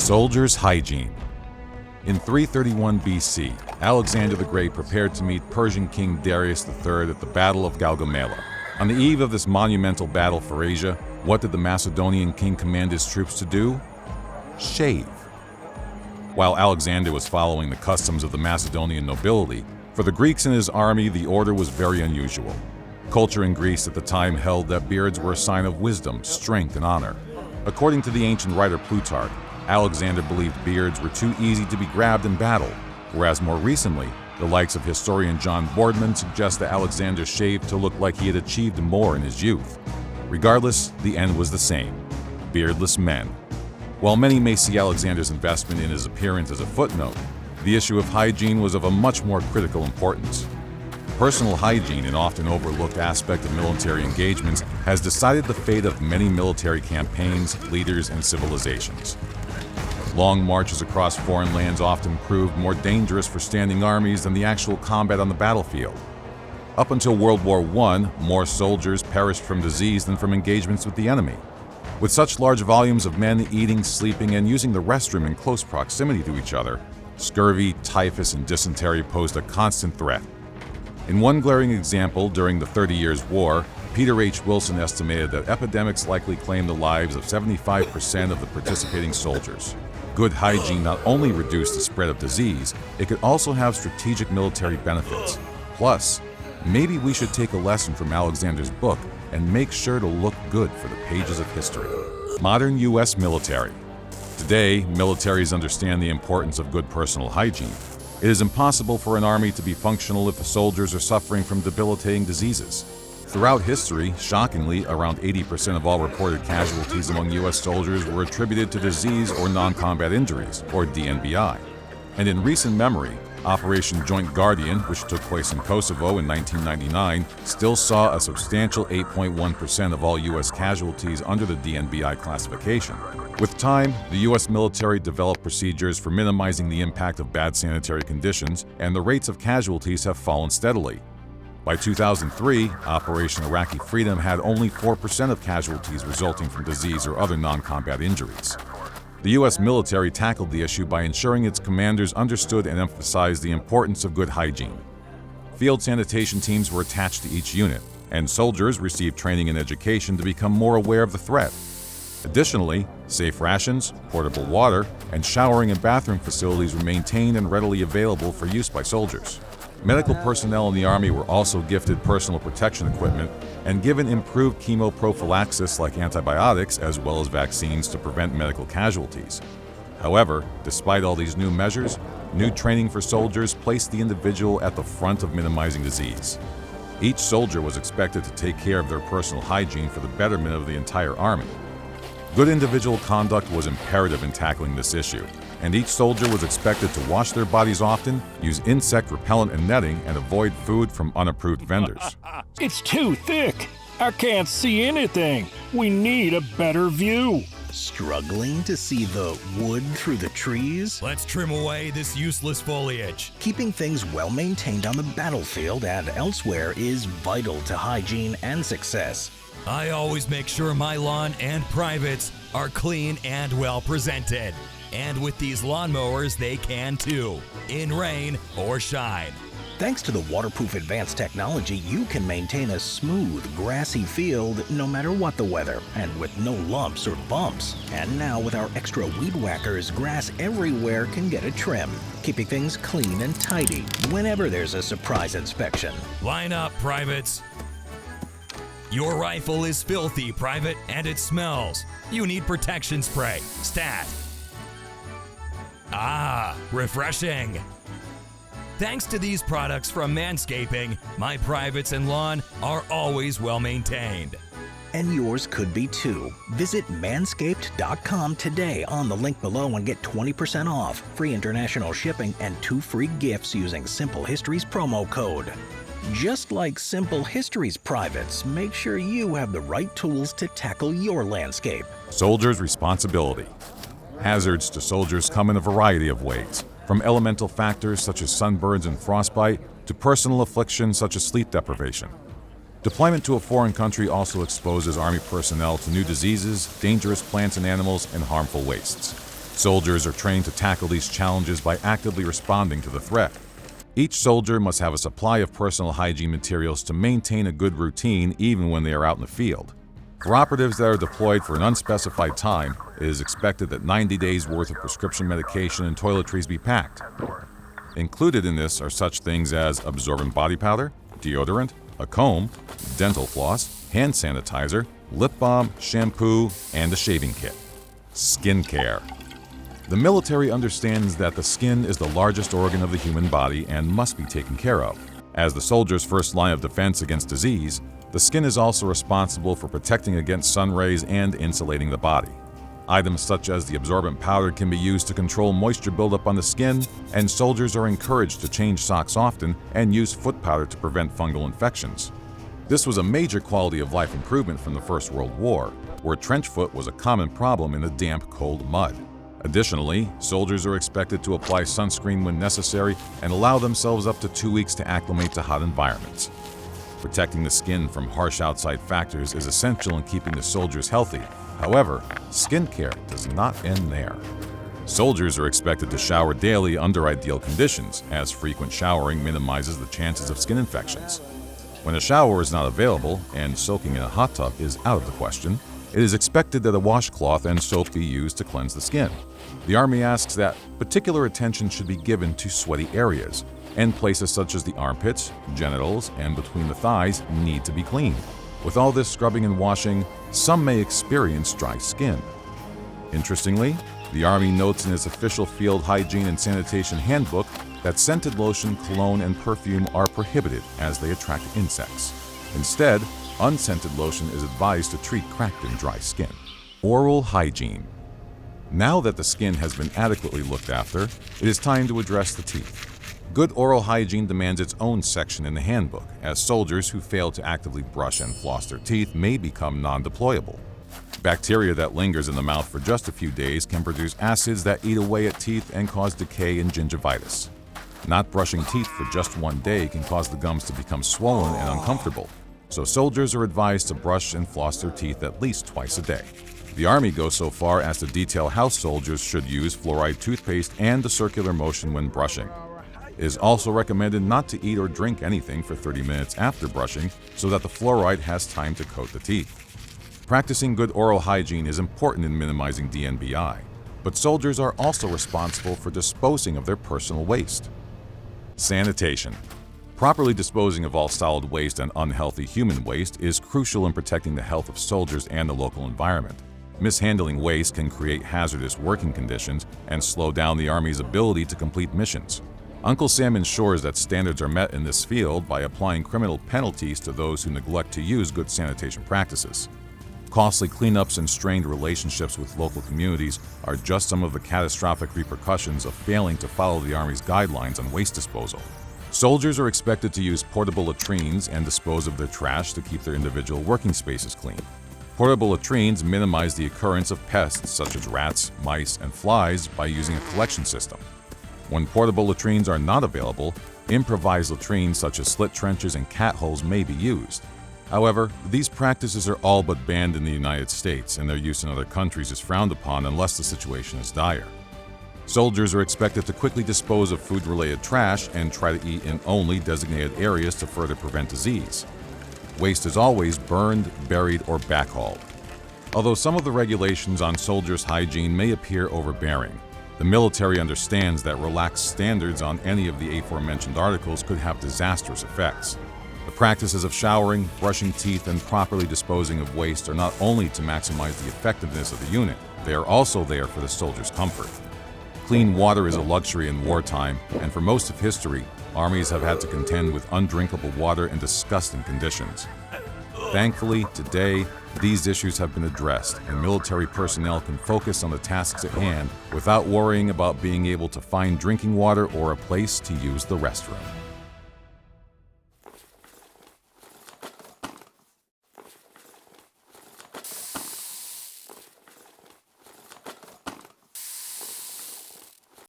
Soldiers' hygiene. In 331 BC, Alexander the Great prepared to meet Persian King Darius III at the Battle of Gaugamela. On the eve of this monumental battle for Asia, what did the Macedonian king command his troops to do? Shave. While Alexander was following the customs of the Macedonian nobility, for the Greeks in his army the order was very unusual. Culture in Greece at the time held that beards were a sign of wisdom, strength, and honor. According to the ancient writer Plutarch, Alexander believed beards were too easy to be grabbed in battle, whereas more recently, the likes of historian John Boardman suggest that Alexander shaved to look like he had achieved more in his youth. Regardless, the end was the same: beardless men. While many may see Alexander's investment in his appearance as a footnote, the issue of hygiene was of a much more critical importance. Personal hygiene, an often overlooked aspect of military engagements, has decided the fate of many military campaigns, leaders, and civilizations. Long marches across foreign lands often proved more dangerous for standing armies than the actual combat on the battlefield. Up until World War I, more soldiers perished from disease than from engagements with the enemy. With such large volumes of men eating, sleeping, and using the restroom in close proximity to each other, scurvy, typhus, and dysentery posed a constant threat. In one glaring example during the 30 Years' War, Peter H. Wilson estimated that epidemics likely claimed the lives of 75% of the participating soldiers. Good hygiene not only reduced the spread of disease, it could also have strategic military benefits. Plus, maybe we should take a lesson from Alexander's book and make sure to look good for the pages of history. Modern U.S. military. Today, militaries understand the importance of good personal hygiene. It is impossible for an army to be functional if the soldiers are suffering from debilitating diseases. Throughout history, shockingly, around 80% of all reported casualties among U.S. soldiers were attributed to disease or non-combat injuries, or DNBI. And in recent memory, Operation Joint Guardian, which took place in Kosovo in 1999, still saw a substantial 8.1% of all U.S. casualties under the DNBI classification. With time, the U.S. military developed procedures for minimizing the impact of bad sanitary conditions, and the rates of casualties have fallen steadily. By 2003, Operation Iraqi Freedom had only 4% of casualties resulting from disease or other non-combat injuries. The U.S. military tackled the issue by ensuring its commanders understood and emphasized the importance of good hygiene. Field sanitation teams were attached to each unit, and soldiers received training and education to become more aware of the threat. Additionally, safe rations, portable water, and showering and bathroom facilities were maintained and readily available for use by soldiers. Medical personnel in the Army were also gifted personal protection equipment and given improved chemoprophylaxis like antibiotics as well as vaccines to prevent medical casualties. However, despite all these new measures, new training for soldiers placed the individual at the front of minimizing disease. Each soldier was expected to take care of their personal hygiene for the betterment of the entire Army. Good individual conduct was imperative in tackling this issue, and each soldier was expected to wash their bodies often, use insect repellent and netting, and avoid food from unapproved vendors. It's too thick. I can't see anything. We need a better view. Struggling to see the wood through the trees? Let's trim away this useless foliage. Keeping things well maintained on the battlefield and elsewhere is vital to hygiene and success. I always make sure my lawn and privates are clean and well presented. And with these lawnmowers, they can too, in rain or shine. Thanks to the waterproof advanced technology, you can maintain a smooth, grassy field no matter what the weather, and with no lumps or bumps. And now with our extra weed whackers, grass everywhere can get a trim, keeping things clean and tidy whenever there's a surprise inspection. Line up, privates. Your rifle is filthy, Private, and it smells. You need protection spray. Stat. Ah, refreshing. Thanks to these products from Manscaping, my privates and lawn are always well maintained. And yours could be too. Visit manscaped.com today on the link below and get 20% off, free international shipping, and 2 free gifts using Simple History's promo code. Just like Simple History's privates, make sure you have the right tools to tackle your landscape. Soldiers' responsibility. Hazards to soldiers come in a variety of ways, from elemental factors such as sunburns and frostbite to personal afflictions such as sleep deprivation. Deployment to a foreign country also exposes Army personnel to new diseases, dangerous plants and animals, and harmful wastes. Soldiers are trained to tackle these challenges by actively responding to the threat. Each soldier must have a supply of personal hygiene materials to maintain a good routine even when they are out in the field. For operatives that are deployed for an unspecified time, it is expected that 90 days' worth of prescription medication and toiletries be packed. Included in this are such things as absorbent body powder, deodorant, a comb, dental floss, hand sanitizer, lip balm, shampoo, and a shaving kit. Skin care. The military understands that the skin is the largest organ of the human body and must be taken care of. As the soldier's first line of defense against disease, the skin is also responsible for protecting against sun rays and insulating the body. Items such as the absorbent powder can be used to control moisture buildup on the skin, and soldiers are encouraged to change socks often and use foot powder to prevent fungal infections. This was a major quality of life improvement from the First World War, where trench foot was a common problem in the damp, cold mud. Additionally, soldiers are expected to apply sunscreen when necessary and allow themselves up to 2 weeks to acclimate to hot environments. Protecting the skin from harsh outside factors is essential in keeping the soldiers healthy. However, skin care does not end there. Soldiers are expected to shower daily under ideal conditions, as frequent showering minimizes the chances of skin infections. When a shower is not available and soaking in a hot tub is out of the question, it is expected that a washcloth and soap be used to cleanse the skin. The Army asks that particular attention should be given to sweaty areas, and places such as the armpits, genitals, and between the thighs need to be cleaned. With all this scrubbing and washing, some may experience dry skin. Interestingly, the Army notes in its official Field Hygiene and Sanitation Handbook that scented lotion, cologne, and perfume are prohibited as they attract insects. Instead, unscented lotion is advised to treat cracked and dry skin. Oral hygiene. Now that the skin has been adequately looked after, it is time to address the teeth. Good oral hygiene demands its own section in the handbook, as soldiers who fail to actively brush and floss their teeth may become non-deployable. Bacteria that lingers in the mouth for just a few days can produce acids that eat away at teeth and cause decay and gingivitis. Not brushing teeth for just 1 day can cause the gums to become swollen and uncomfortable, so soldiers are advised to brush and floss their teeth at least twice a day. The Army goes so far as to detail how soldiers should use fluoride toothpaste and the circular motion when brushing. It is also recommended not to eat or drink anything for 30 minutes after brushing so that the fluoride has time to coat the teeth. Practicing good oral hygiene is important in minimizing DNBI, but soldiers are also responsible for disposing of their personal waste. Sanitation. Properly disposing of all solid waste and unhealthy human waste is crucial in protecting the health of soldiers and the local environment. Mishandling waste can create hazardous working conditions and slow down the Army's ability to complete missions. Uncle Sam ensures that standards are met in this field by applying criminal penalties to those who neglect to use good sanitation practices. Costly cleanups and strained relationships with local communities are just some of the catastrophic repercussions of failing to follow the Army's guidelines on waste disposal. Soldiers are expected to use portable latrines and dispose of their trash to keep their individual working spaces clean. Portable latrines minimize the occurrence of pests such as rats, mice, and flies by using a collection system. When portable latrines are not available, improvised latrines such as slit trenches and cat holes may be used. However, these practices are all but banned in the United States, and their use in other countries is frowned upon unless the situation is dire. Soldiers are expected to quickly dispose of food-related trash and try to eat in only designated areas to further prevent disease. Waste is always burned, buried, or backhauled. Although some of the regulations on soldiers' hygiene may appear overbearing, the military understands that relaxed standards on any of the aforementioned articles could have disastrous effects. The practices of showering, brushing teeth, and properly disposing of waste are not only to maximize the effectiveness of the unit, they are also there for the soldier's comfort. Clean water is a luxury in wartime, and for most of history, armies have had to contend with undrinkable water in disgusting conditions. Thankfully, today, these issues have been addressed, and military personnel can focus on the tasks at hand without worrying about being able to find drinking water or a place to use the restroom.